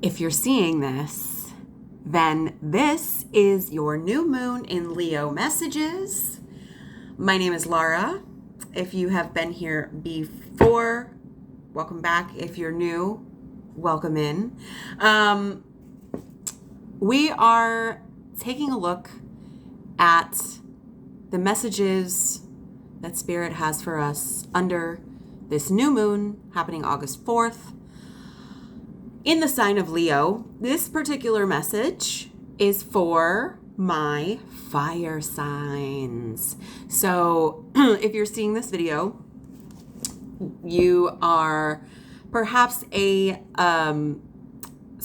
If you're seeing this, then this is your new moon in Leo messages. My name is Lara. If you have been here before, welcome back. If you're new, welcome in. We are taking a look at the messages that Spirit has for us under this new moon happening August 4th. In the sign of Leo, this particular message is for my fire signs. So if you're seeing this video, you are perhaps so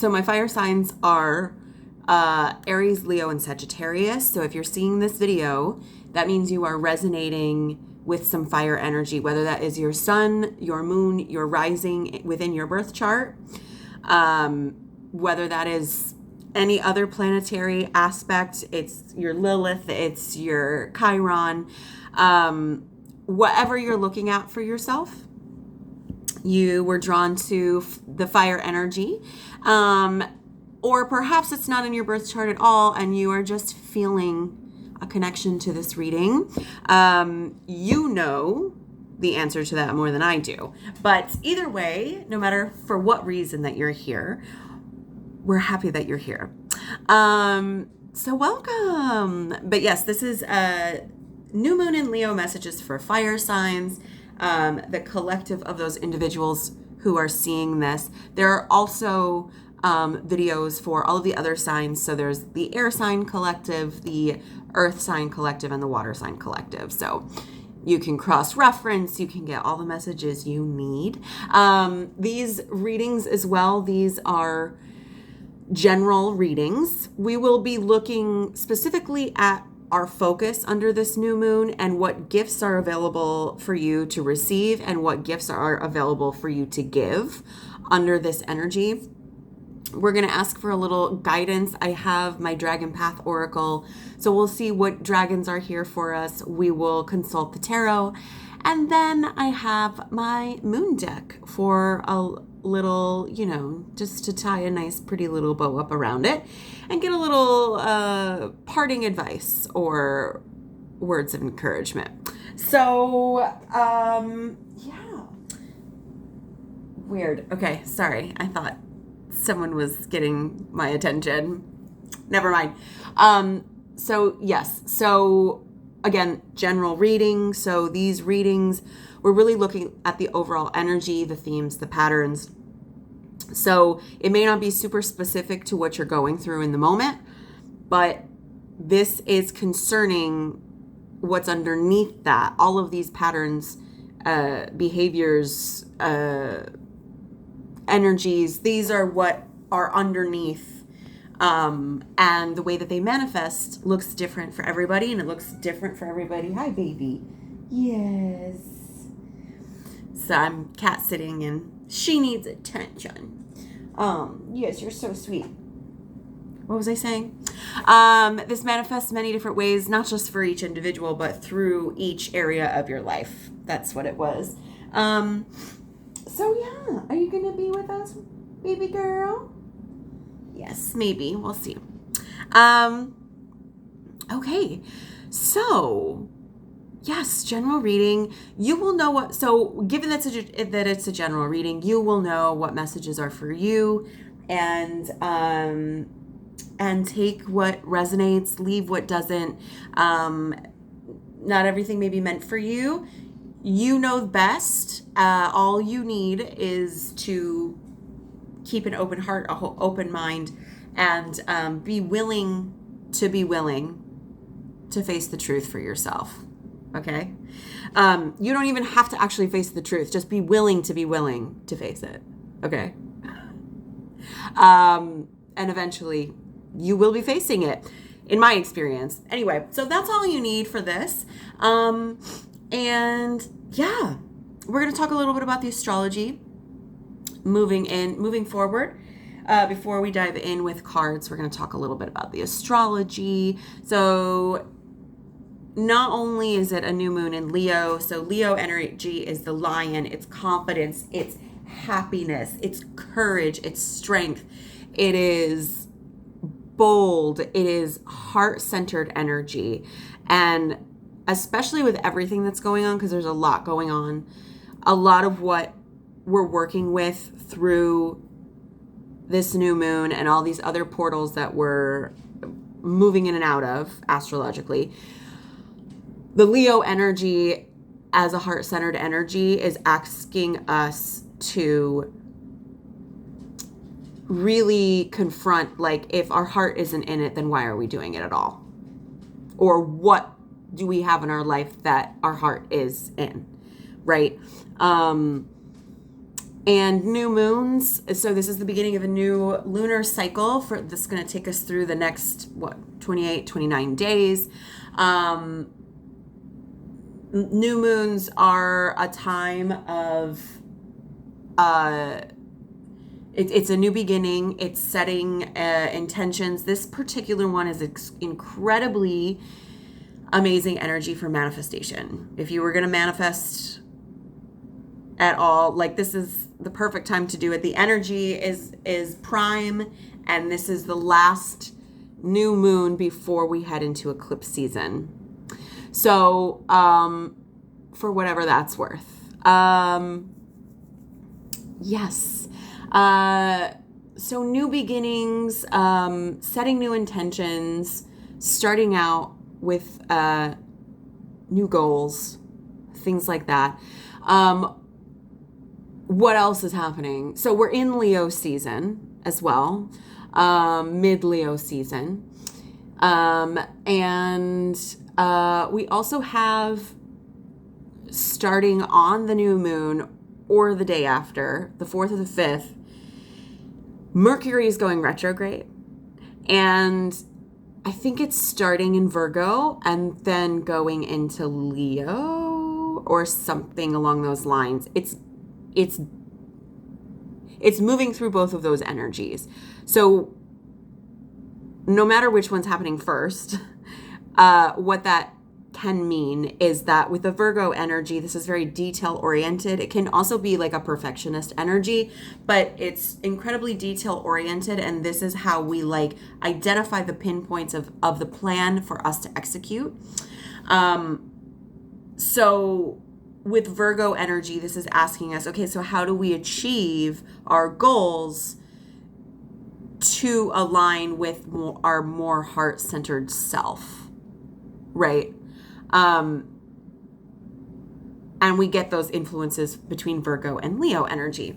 my fire signs are Aries, Leo, and Sagittarius. So if you're seeing this video, that means you are resonating with some fire energy, whether that is your sun, your moon, your rising within your birth chart. Whether that is any other planetary aspect, it's your Lilith, it's your Chiron, whatever you're looking at for yourself, you were drawn to the fire energy, or perhaps it's not in your birth chart at all and you are just feeling a connection to this reading. You know the answer to that more than I do. But either way, no matter for what reason that you're here, we're happy that you're here. So welcome. But yes, this is new moon in Leo messages for fire signs, the collective of those individuals who are seeing this. There are also videos for all of the other signs. So there's the air sign collective, the earth sign collective, and the water sign collective. So you can cross-reference, you can get all the messages you need. These readings as well, these are general readings. We will be looking specifically at our focus under this new moon and what gifts are available for you to receive and what gifts are available for you to give under this energy. We're going to ask for a little guidance. I have my Dragon Path Oracle, so we'll see what dragons are here for us. We will consult the tarot, and then I have my moon deck for a little, just to tie a nice pretty little bow up around it and get a little parting advice or words of encouragement. So, yeah. Weird. Okay, sorry. I thought someone was getting my attention. Never mind. So yes. So again, general reading. So these readings, we're really looking at the overall energy, the themes, the patterns. So it may not be super specific to what you're going through in the moment, but this is concerning what's underneath that. All of these patterns, behaviors, energies, these are what are underneath, and the way that they manifest looks different for everybody, and it looks different for everybody. Hi, baby. Yes. So I'm cat sitting and she needs attention. Yes, you're so sweet. What was I saying? This manifests many different ways, not just for each individual, but through each area of your life. That's what it was. So yeah, are you going to be with us, baby girl? Yes, maybe. We'll see. Okay. So, yes, general reading. You will know what, so given that it's a general reading, you will know what messages are for you and take what resonates, leave what doesn't. Not everything may be meant for you. You know best. All you need is to keep an open heart, an open mind, and be willing to face the truth for yourself. Okay? You don't even have to actually face the truth. Just be willing to face it. Okay? And eventually you will be facing it, in my experience. Anyway, so that's all you need for this. And yeah, we're going to talk a little bit about the astrology moving forward. Before we dive in with cards, we're going to talk a little bit about the astrology. So not only is it a new moon in Leo, so Leo energy is the lion, it's confidence, it's happiness, it's courage, it's strength, It is bold. It is heart-centered energy. And especially with everything that's going on, because there's a lot going on, a lot of what we're working with through this new moon and all these other portals that we're moving in and out of astrologically, the Leo energy as a heart-centered energy is asking us to really confront, like, if our heart isn't in it, then why are we doing it at all? Or what do we have in our life that our heart is in, right? And new moons, so this is the beginning of a new lunar cycle this is going to take us through the next 28, 29 days. New moons are a time of it's a new beginning. It's setting intentions. This particular one is incredibly amazing energy for manifestation. If you were going to manifest at all, like, this is the perfect time to do it. The energy is prime, and this is the last new moon before we head into eclipse season. So, for whatever that's worth. Yes. So new beginnings, setting new intentions, starting out with new goals, things like that. What else is happening? So we're in Leo season as well, mid-Leo season. And we also have, starting on the new moon or the day after, the 4th or the 5th, Mercury is going retrograde. And I think it's starting in Virgo and then going into Leo or something along those lines. It's moving through both of those energies. So no matter which one's happening first, what that can mean is that with the Virgo energy, this is very detail oriented. It can also be like a perfectionist energy, but it's incredibly detail oriented. And this is how we like identify the pinpoints of the plan for us to execute. So with Virgo energy, this is asking us, okay, so how do we achieve our goals to align with our more heart-centered self, right? And we get those influences between Virgo and Leo energy.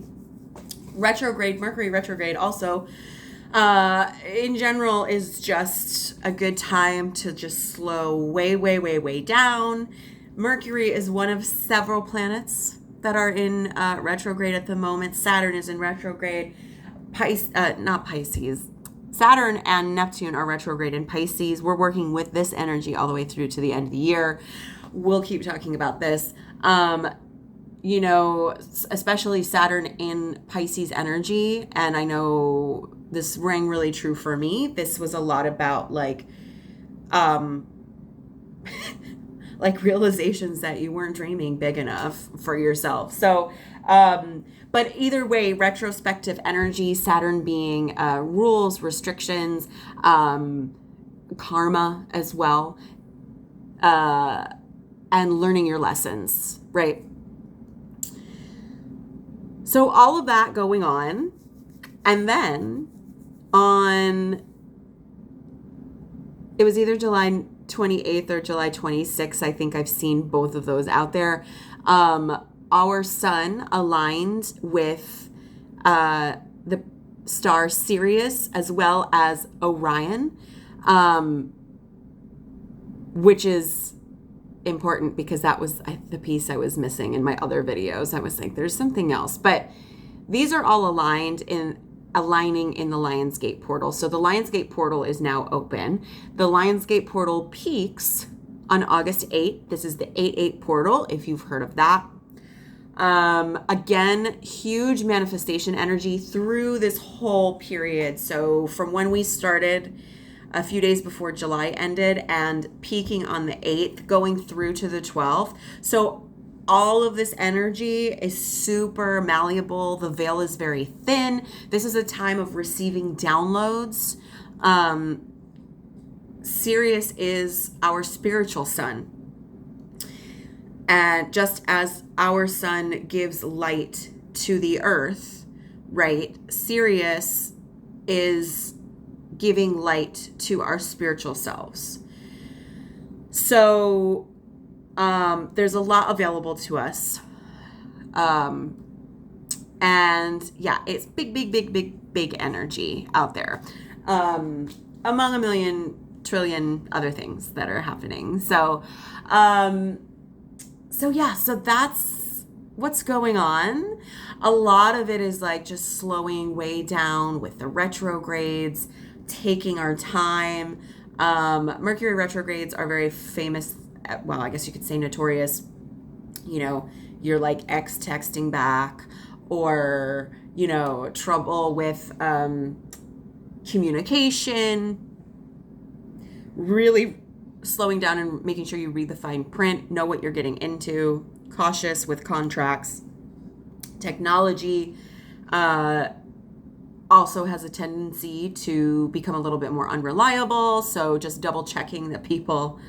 Retrograde, Mercury retrograde also, in general, is just a good time to just slow way down. Mercury is one of several planets that are in retrograde at the moment. Saturn is in retrograde. Not Pisces. Saturn and Neptune are retrograde in Pisces. We're working with this energy all the way through to the end of the year. We'll keep talking about this. Especially Saturn in Pisces energy. And I know this rang really true for me. This was a lot about like realizations that you weren't dreaming big enough for yourself. So, but either way, retrospective energy, Saturn being rules, restrictions, karma as well, and learning your lessons, right? So all of that going on. And then it was either July 28th or July 26th. I think I've seen both of those out there. Our sun aligned with the star Sirius as well as Orion, which is important because that was the piece I was missing in my other videos. I was like, there's something else. But these are all aligning in the Lionsgate portal. So the Lionsgate portal is now open. The Lionsgate portal peaks on August 8th. This is the 8/8 portal, if you've heard of that. Again, huge manifestation energy through this whole period. So from when we started a few days before July ended and peaking on the 8th, going through to the 12th. So all of this energy is super malleable. The veil is very thin. This is a time of receiving downloads. Sirius is our spiritual sun. And just as our sun gives light to the earth, right? Sirius is giving light to our spiritual selves. So there's a lot available to us. And yeah, it's big energy out there. Among a million trillion other things that are happening. So that's what's going on. A lot of it is like just slowing way down with the retrogrades, taking our time. Mercury retrogrades are very famous. Well, I guess you could say notorious. You know, you're like ex texting back, or, you know, trouble with communication, really slowing down and making sure you read the fine print, know what you're getting into, cautious with contracts. Technology also has a tendency to become a little bit more unreliable, so just double checking that people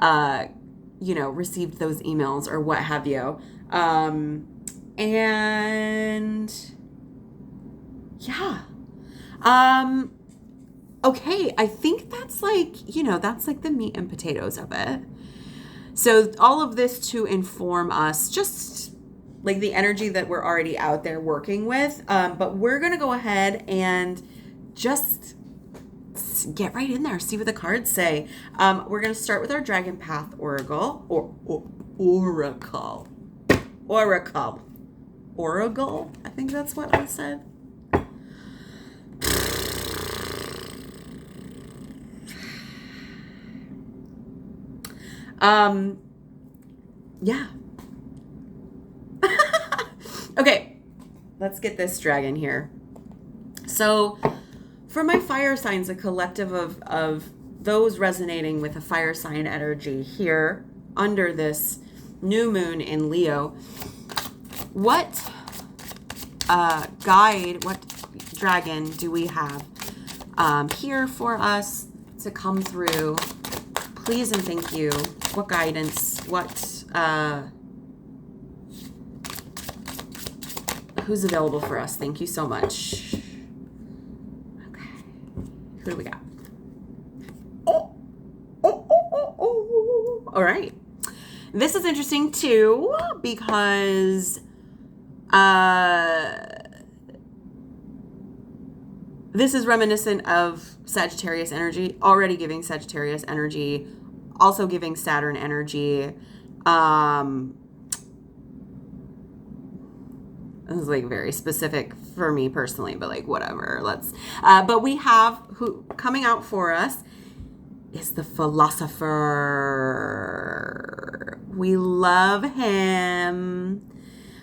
received those emails or what have you. Okay, I think that's like the meat and potatoes of it. So all of this to inform us, just like the energy that we're already out there working with. But we're going to go ahead and just get right in there, see what the cards say. We're going to start with our Dragon Path Oracle. Oracle. I think that's what I said. Yeah. Okay, let's get this dragon here. So for my fire signs, a collective of those resonating with a fire sign energy here under this new moon in Leo, what dragon do we have here for us to come through? Please and thank you. What guidance? Who's available for us? Thank you so much. Okay. Who do we got? Oh. All right. This is interesting too, because this is reminiscent of Sagittarius energy, already giving Sagittarius energy, also giving Saturn energy. This is like very specific for me personally, but like whatever. But we have who coming out for us is the Philosopher. We love him.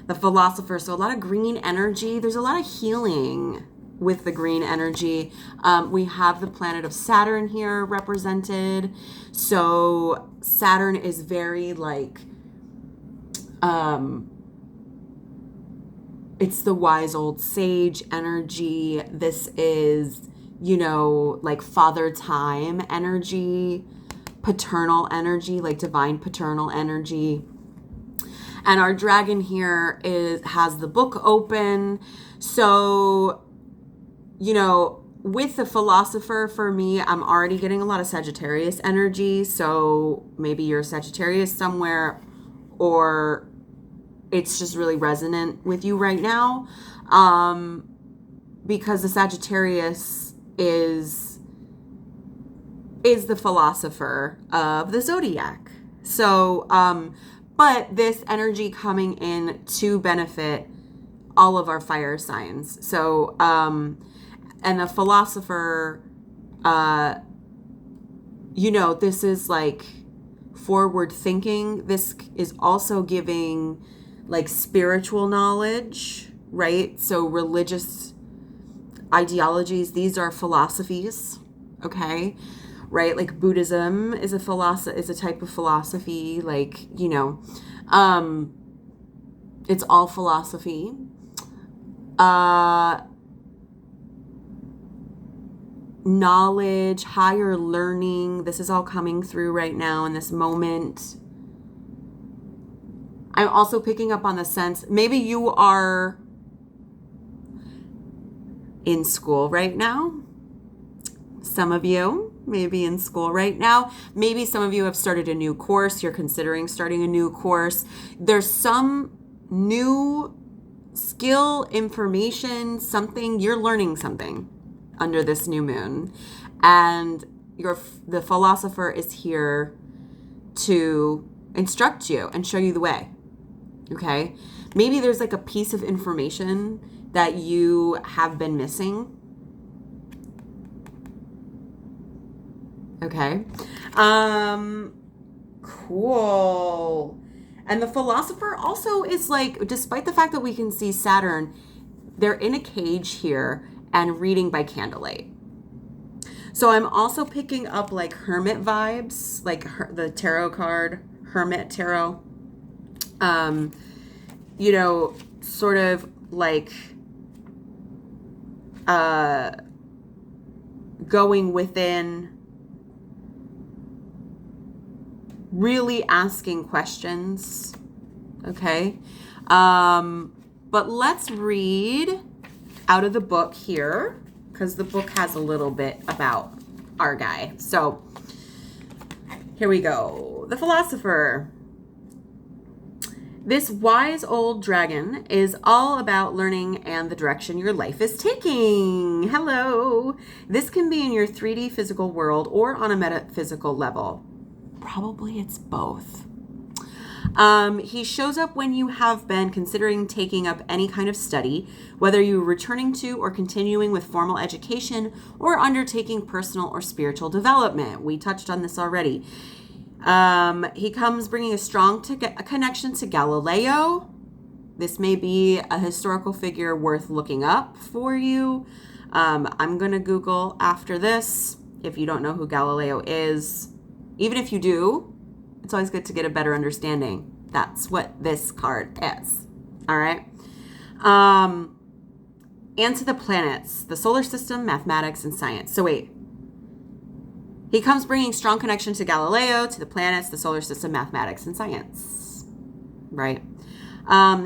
The Philosopher. So a lot of green energy. There's a lot of healing with the green energy. We have the planet of Saturn here represented. So Saturn is very like, it's the wise old sage energy. This is, like Father Time energy, paternal energy, like divine paternal energy. And our dragon here has the book open. So, with the Philosopher, for me, I'm already getting a lot of Sagittarius energy. So maybe you're Sagittarius somewhere, or it's just really resonant with you right now. Because the Sagittarius is the Philosopher of the zodiac. So, but this energy coming in to benefit all of our fire signs. So, and the Philosopher, this is like forward thinking. This is also giving like spiritual knowledge, right? So religious ideologies, these are philosophies, okay? Right? Like Buddhism is a type of philosophy, like, It's all philosophy. Knowledge, higher learning. This is all coming through right now in this moment. I'm also picking up on the sense, maybe you are in school right now. Some of you may be in school right now. Maybe some of you have started a new course. You're considering starting a new course. There's some new skill, information, something. You're learning something under this new moon. And the philosopher is here to instruct you and show you the way. Okay? Maybe there's like a piece of information that you have been missing. Okay. Cool. And the philosopher also is like, despite the fact that we can see Saturn, they're in a cage here and reading by candlelight. So I'm also picking up like hermit vibes, like the tarot card, Hermit Tarot. You know, sort of like going within, really asking questions. Okay. But let's read out of the book here, because the book has a little bit about our guy. So here we go. The philosopher. This wise old dragon is all about learning and the direction your life is taking. Hello. This can be in your 3D physical world or on a metaphysical level. Probably it's both. He shows up when you have been considering taking up any kind of study, whether you're returning to or continuing with formal education or undertaking personal or spiritual development. We touched on this already. He comes bringing a strong connection to Galileo. This may be a historical figure worth looking up for you. I'm going to Google after this. If you don't know who Galileo is, even if you do, it's always good to get a better understanding. That's what this card is. All right. And to the planets, the solar system, mathematics, and science. So wait. He comes bringing strong connection to Galileo, to the planets, the solar system, mathematics, and science. Right?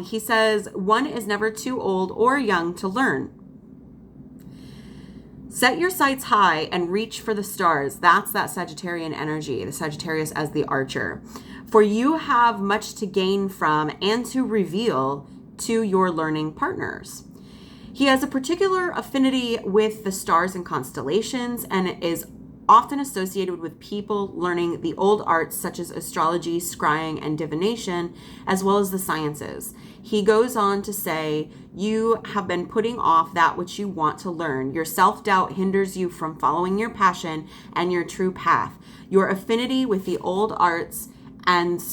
He says, one is never too old or young to learn. Set your sights high and reach for the stars. That's that Sagittarian energy, the Sagittarius as the archer. For you have much to gain from and to reveal to your learning partners. He has a particular affinity with the stars and constellations and is often associated with people learning the old arts such as astrology, scrying, and divination, as well as the sciences. He goes on to say, you have been putting off that which you want to learn. Your self-doubt hinders you from following your passion and your true path. Your affinity with the old arts and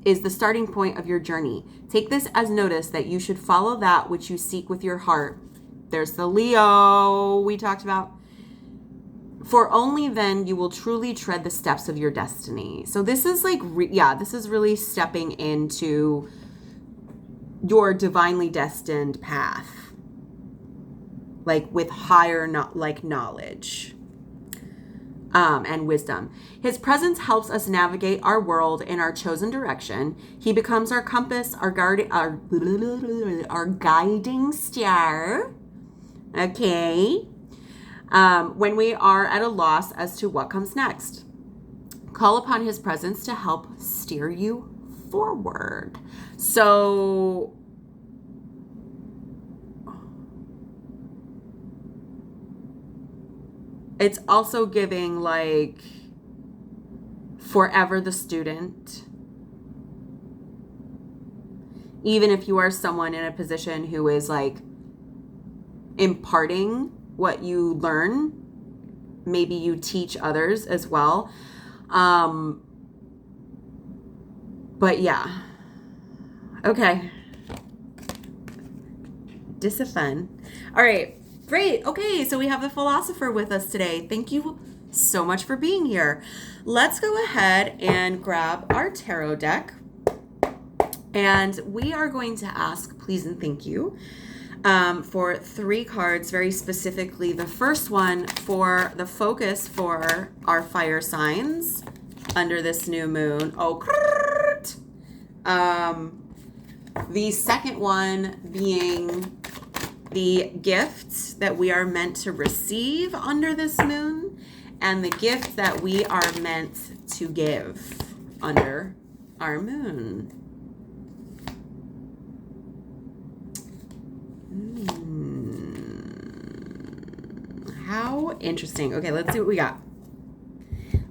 is the starting point of your journey. Take this as notice that you should follow that which you seek with your heart. There's the Leo we talked about. For only then you will truly tread the steps of your destiny. So this is like, this is really stepping into your divinely destined path, like with higher knowledge and wisdom. His presence helps us navigate our world in our chosen direction. He becomes our compass, our guiding star. Okay. When we are at a loss as to what comes next. Call upon his presence to help steer you forward. So it's also giving like forever the student. Even if you are someone in a position who is like imparting what you learn, maybe you teach others as well. But yeah. Okay. Fun. All right. Great. Okay. So we have the philosopher with us today. Thank you so much for being here. Let's go ahead and grab our tarot deck And we are going to ask, please and thank you, for 3 cards, very specifically. The first one for the focus for our fire signs under this new moon. The second one being the gifts that we are meant to receive under this moon, and the gift that we are meant to give under our moon. How interesting. Okay, let's see what we got.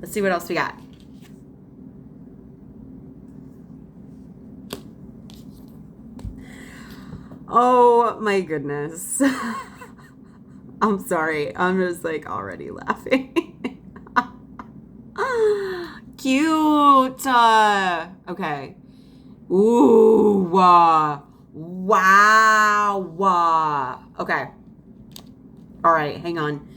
Let's see what else we got. Oh my goodness. I'm sorry. I'm just like already laughing. Cute. Okay. Ooh. Wow. Okay. All right. Hang on.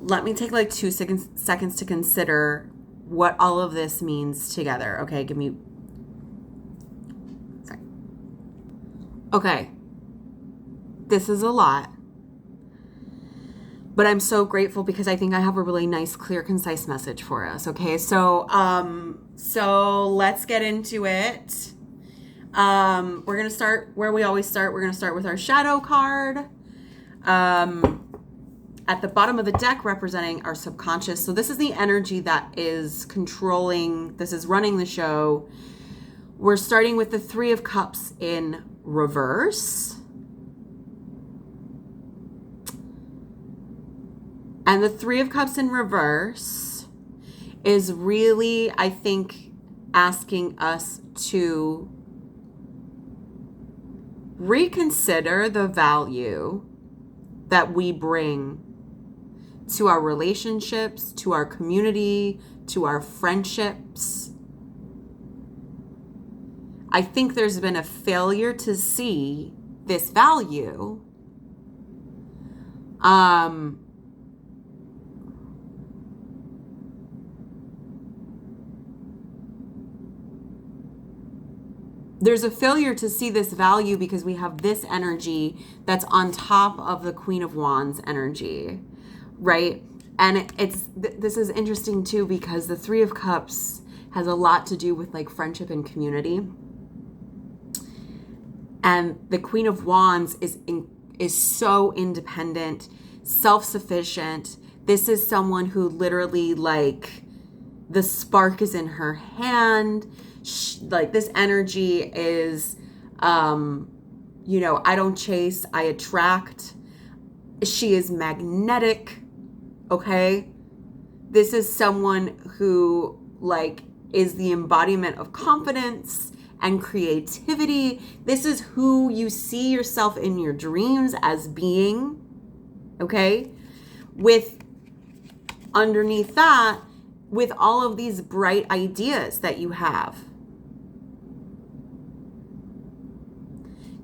Let me take like 2 seconds to consider what all of this means together. Okay. Sorry. Okay. This is a lot. But I'm so grateful because I think I have a really nice, clear, concise message for us. Okay. So let's get into it. We're going to start where we always start. We're going to start with our shadow card. At the bottom of the deck, representing our subconscious. So this is the energy that is controlling, this is running the show. We're starting with the 3 of Cups in reverse. And the 3 of Cups in reverse is really, I think, asking us to reconsider the value that we bring to our relationships, to our community, to our friendships. I think there's been a failure to see this value. There's a failure to see this value because we have this energy that's on top of the Queen of Wands energy, right? And this is interesting too because the 3 of Cups has a lot to do with like friendship and community. And the Queen of Wands is so independent, self-sufficient. This is someone who literally like the spark is in her hand. Like this energy is, I don't chase, I attract. She is magnetic. Okay. This is someone who like is the embodiment of confidence and creativity. This is who you see yourself in your dreams as being. Okay. With underneath that, with all of these bright ideas that you have.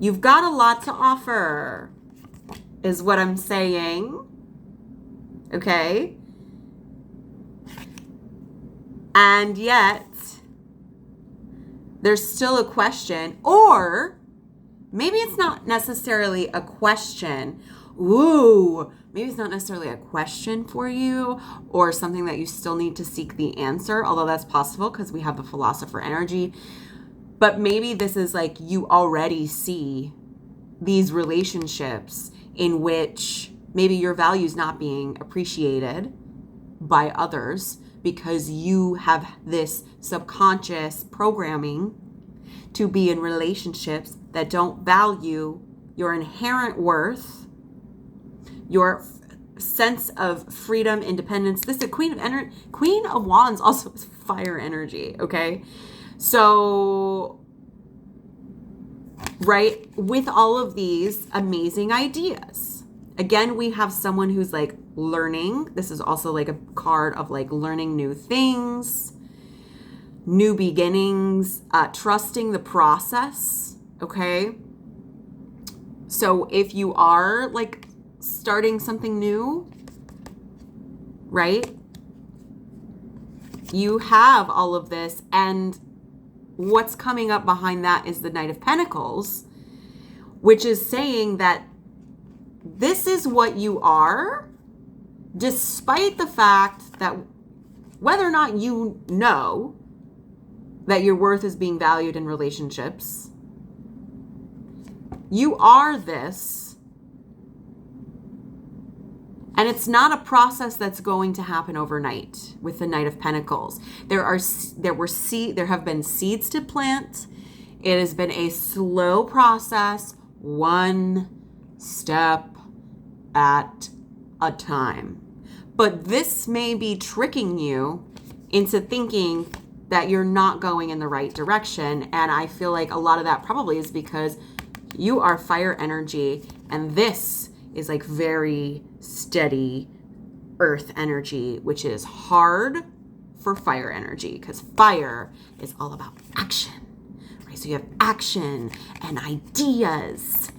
You've got a lot to offer, is what I'm saying. Okay? And yet, there's still a question, or maybe it's not necessarily a question. Maybe it's not necessarily a question for you or something that you still need to seek the answer, although that's possible because we have the philosopher energy. But maybe this is like you already see these relationships in which maybe your value is not being appreciated by others because you have this subconscious programming to be in relationships that don't value your inherent worth, your sense of freedom, independence. This is a Queen of Wands also is fire energy, okay? So, right, with all of these amazing ideas, again, we have someone who's like learning. This is also like a card of like learning new things, new beginnings, trusting the process, okay? So if you are like starting something new, right, you have all of this, and what's coming up behind that is the Knight of Pentacles, which is saying that this is what you are, despite the fact that whether or not you know that your worth is being valued in relationships, you are this. And it's not a process that's going to happen overnight with the Knight of Pentacles. There have been seeds to plant. It has been a slow process, one step at a time. But this may be tricking you into thinking that you're not going in the right direction. And I feel like a lot of that probably is because you are fire energy, and this is like very steady earth energy, which is hard for fire energy, because fire is all about action, right? So you have action and ideas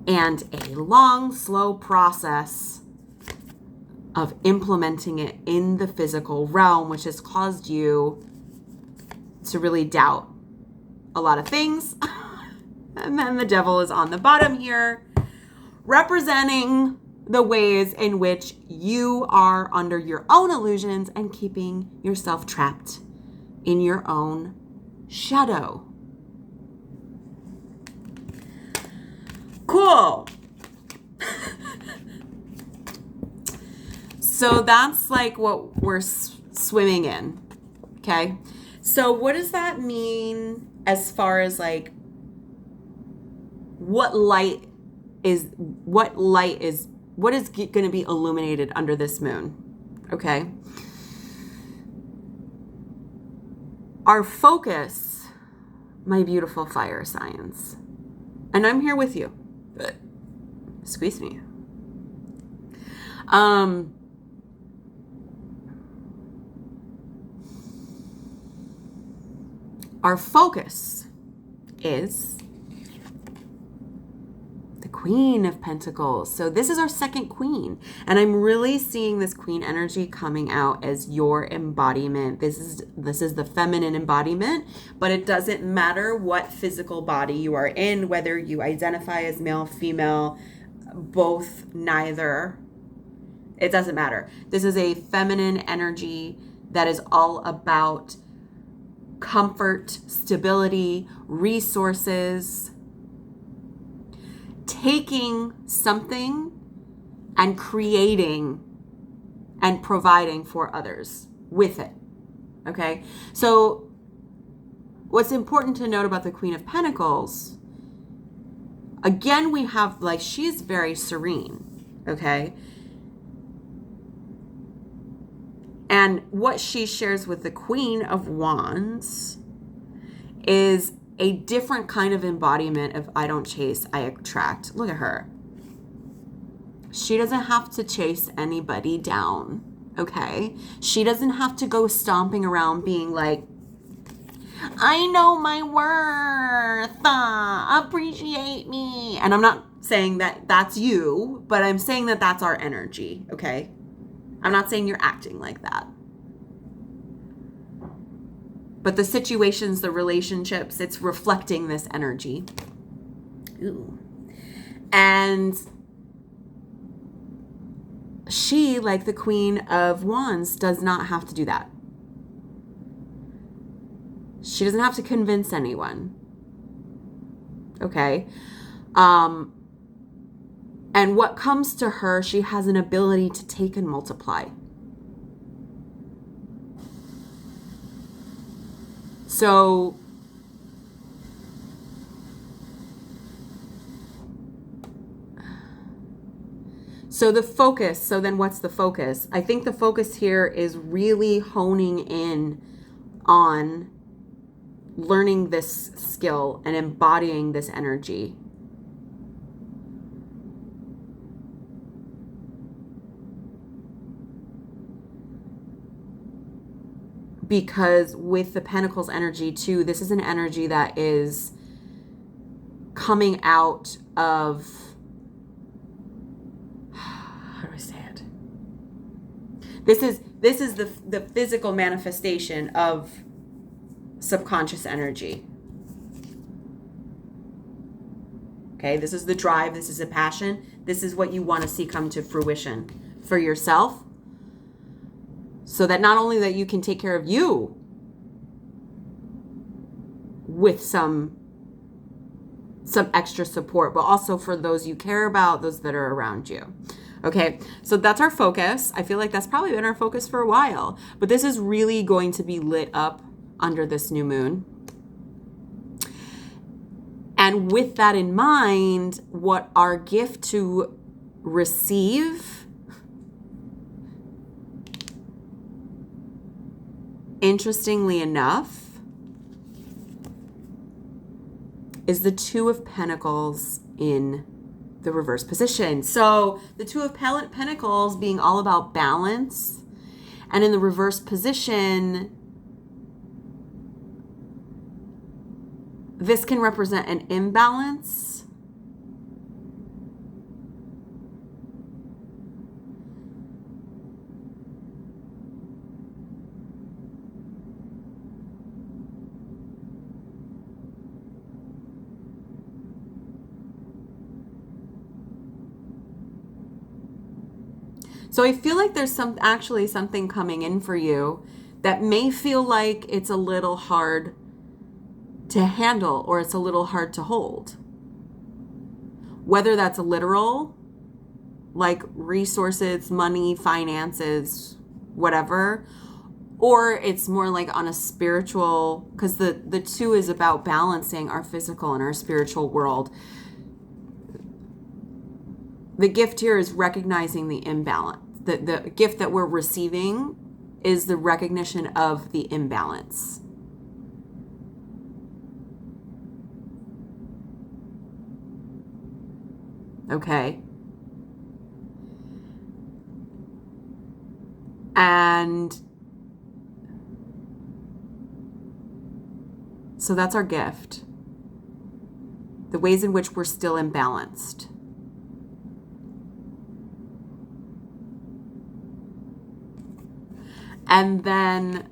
and a long, slow process of implementing it in the physical realm, which has caused you to really doubt a lot of things. And then the devil is on the bottom here, representing the ways in which you are under your own illusions and keeping yourself trapped in your own shadow. Cool. So that's like what we're swimming in. Okay. So what does that mean as far as like what is going to be illuminated under this moon? Okay. Our focus, my beautiful fire signs, and I'm here with you. Squeeze me. Our focus is the Queen of Pentacles. So this is our second queen. And I'm really seeing this queen energy coming out as your embodiment. This is the feminine embodiment, but it doesn't matter what physical body you are in, whether you identify as male, female, both, neither. It doesn't matter. This is a feminine energy that is all about comfort, stability, resources, taking something and creating and providing for others with it. Okay? So what's important to note about the Queen of Pentacles, again, we have like, she's very serene. Okay? And what she shares with the Queen of Wands is a different kind of embodiment of I don't chase, I attract. Look at her. She doesn't have to chase anybody down, okay? She doesn't have to go stomping around being like, I know my worth, appreciate me. And I'm not saying that that's you, but I'm saying that that's our energy, okay? I'm not saying you're acting like that. But the situations, the relationships, it's reflecting this energy. Ooh. And she, like the Queen of Wands, does not have to do that. She doesn't have to convince anyone. Okay? And what comes to her, she has an ability to take and multiply. So the focus, so then what's the focus? I think the focus here is really honing in on learning this skill and embodying this energy. Because with the Pentacles energy too, this is an energy that is coming out of, how do I say it? This is the physical manifestation of subconscious energy. Okay, this is the drive, this is a passion, this is what you want to see come to fruition for yourself, so that not only that you can take care of you with some extra support, but also for those you care about, those that are around you. Okay, so that's our focus. I feel like that's probably been our focus for a while, but this is really going to be lit up under this new moon. And with that in mind, what our gift to receive, interestingly enough, is the Two of Pentacles in the reverse position. So the Two of Pentacles being all about balance, and in the reverse position, this can represent an imbalance. So I feel like there's actually something coming in for you that may feel like it's a little hard to handle, or it's a little hard to hold. Whether that's literal, like resources, money, finances, whatever, or it's more like on a spiritual, because the two is about balancing our physical and our spiritual world. The gift here is recognizing the imbalance. The gift that we're receiving is the recognition of the imbalance. Okay. And so that's our gift. The ways in which we're still imbalanced. And then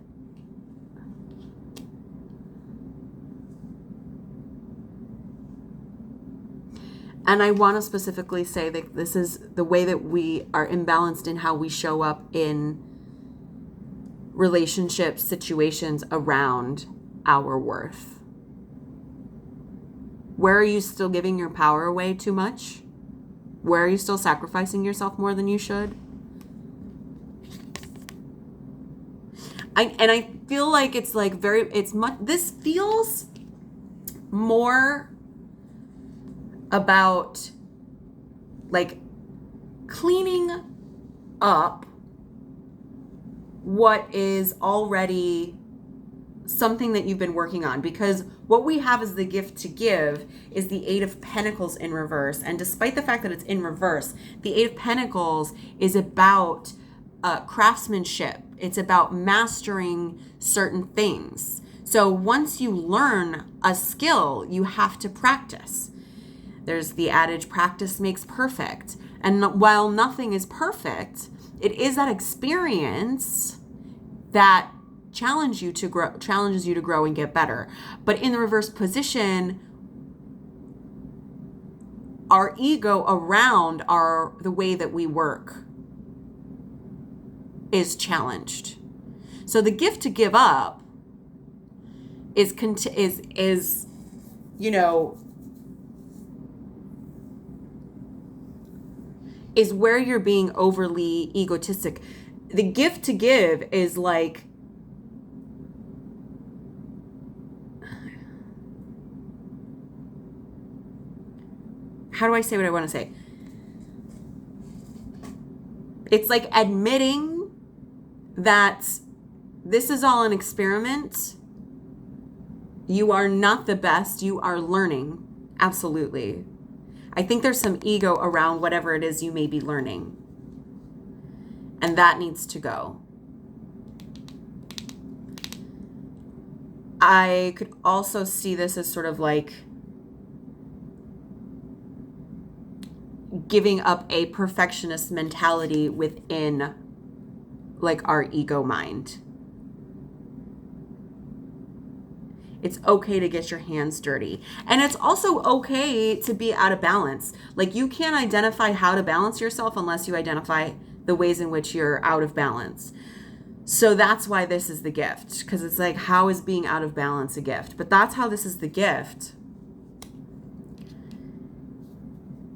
I want to specifically say that this is the way that we are imbalanced in how we show up in relationship situations around our worth. Where are you still giving your power away too much? Where are you still sacrificing yourself more than you should? I feel like it's like this feels more about like cleaning up what is already something that you've been working on, because what we have as the gift to give is the Eight of Pentacles in reverse. And despite the fact that it's in reverse, the Eight of Pentacles is about craftsmanship. It's about mastering certain things. So once you learn a skill, you have to practice. There's the adage, practice makes perfect. And while nothing is perfect, it is that experience that challenges you to grow and get better. But in the reverse position, our ego around the way that we work is challenged. So the gift to give up is where you're being overly egotistic. The gift to give is like, how do I say what I want to say? It's like admitting that this is all an experiment. You are not the best. You are learning. Absolutely. I think there's some ego around whatever it is you may be learning. And that needs to go. I could also see this as sort of like giving up a perfectionist mentality within like our ego mind. It's okay to get your hands dirty. And it's also okay to be out of balance. Like, you can't identify how to balance yourself unless you identify the ways in which you're out of balance. So that's why this is the gift, because it's like, how is being out of balance a gift? But that's how this is the gift.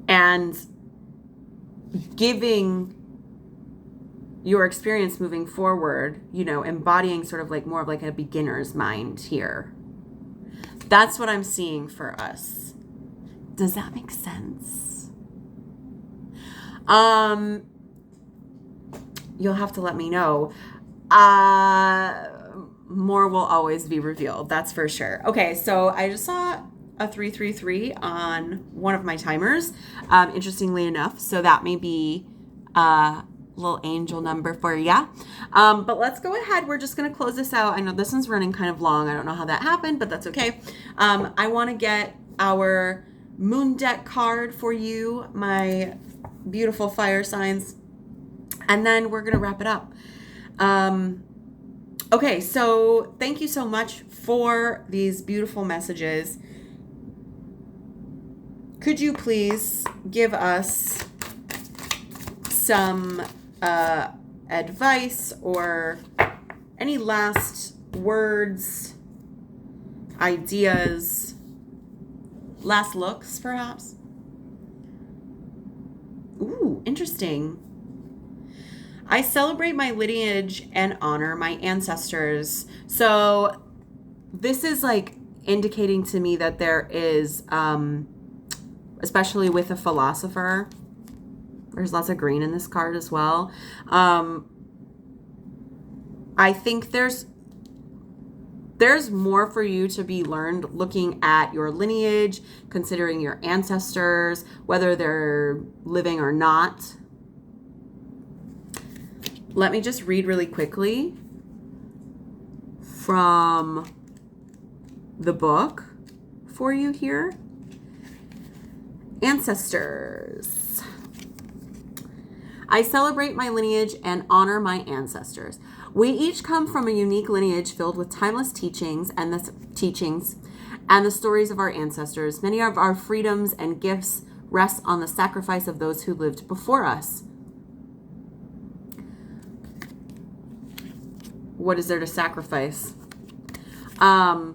And giving your experience moving forward, you know, embodying sort of like more of like a beginner's mind here. That's what I'm seeing for us. Does that make sense? You'll have to let me know. More will always be revealed. That's for sure. Okay, so I just saw a 333 on one of my timers, interestingly enough. So that may be a little angel number for ya. But let's go ahead. We're just going to close this out. I know this one's running kind of long. I don't know how that happened, but that's okay. I want to get our moon deck card for you, my beautiful fire signs, and then we're going to wrap it up. Okay, so thank you so much for these beautiful messages. Could you please give us some advice or any last words, ideas, last looks, perhaps? Ooh, interesting. I celebrate my lineage and honor my ancestors. So this is like indicating to me that there is, especially with a philosopher, there's lots of green in this card as well. I think there's more for you to be learned looking at your lineage, considering your ancestors, whether they're living or not. Let me just read really quickly from the book for you here. Ancestors. I celebrate my lineage and honor my ancestors. We each come from a unique lineage filled with timeless teachings and the stories of our ancestors. Many of our freedoms and gifts rest on the sacrifice of those who lived before us. What is there to sacrifice? For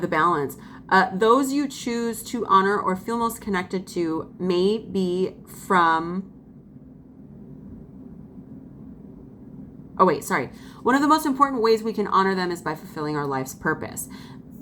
the balance. Those you choose to honor or feel most connected to may be from... One of the most important ways we can honor them is by fulfilling our life's purpose.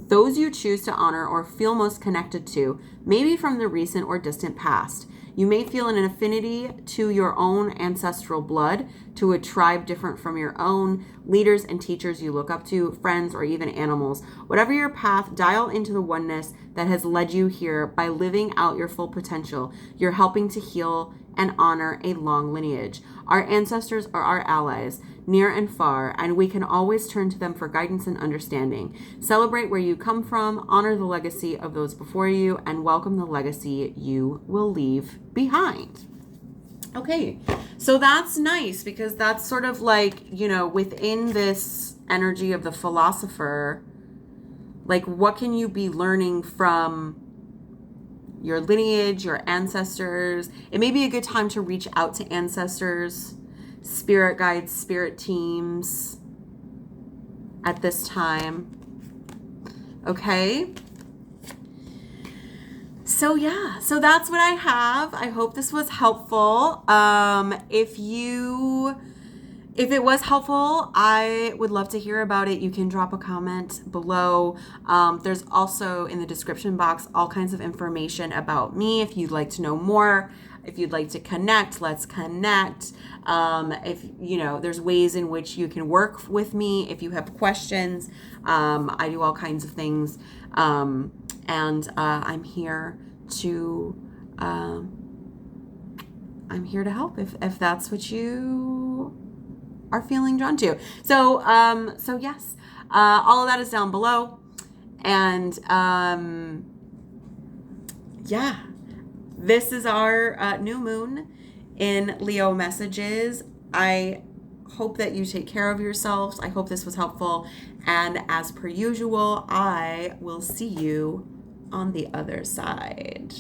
Those you choose to honor or feel most connected to may be from the recent or distant past. You may feel an affinity to your own ancestral blood, to a tribe different from your own, leaders and teachers you look up to, friends, or even animals. Whatever your path, dial into the oneness that has led you here by living out your full potential. You're helping to heal and honor a long lineage. Our ancestors are our allies, near and far, and we can always turn to them for guidance and understanding. Celebrate where you come from, honor the legacy of those before you, and welcome the legacy you will leave behind. Okay, so that's nice because that's sort of like, you know, within this energy of the philosopher, like what can you be learning from your lineage, your ancestors? It may be a good time to reach out to ancestors, spirit guides, spirit teams at this time. Okay. So yeah, so that's what I have. I hope this was helpful. If it was helpful, I would love to hear about it. You can drop a comment below. There's also in the description box all kinds of information about me. If you'd like to know more, if you'd like to connect, let's connect. If you know, there's ways in which you can work with me. If you have questions, I do all kinds of things. And I'm here to help if that's what you are feeling drawn to. So yes, all of that is down below. And yeah, this is our new moon in Leo messages. I hope that you take care of yourselves. I hope this was helpful. And as per usual, I will see you on the other side.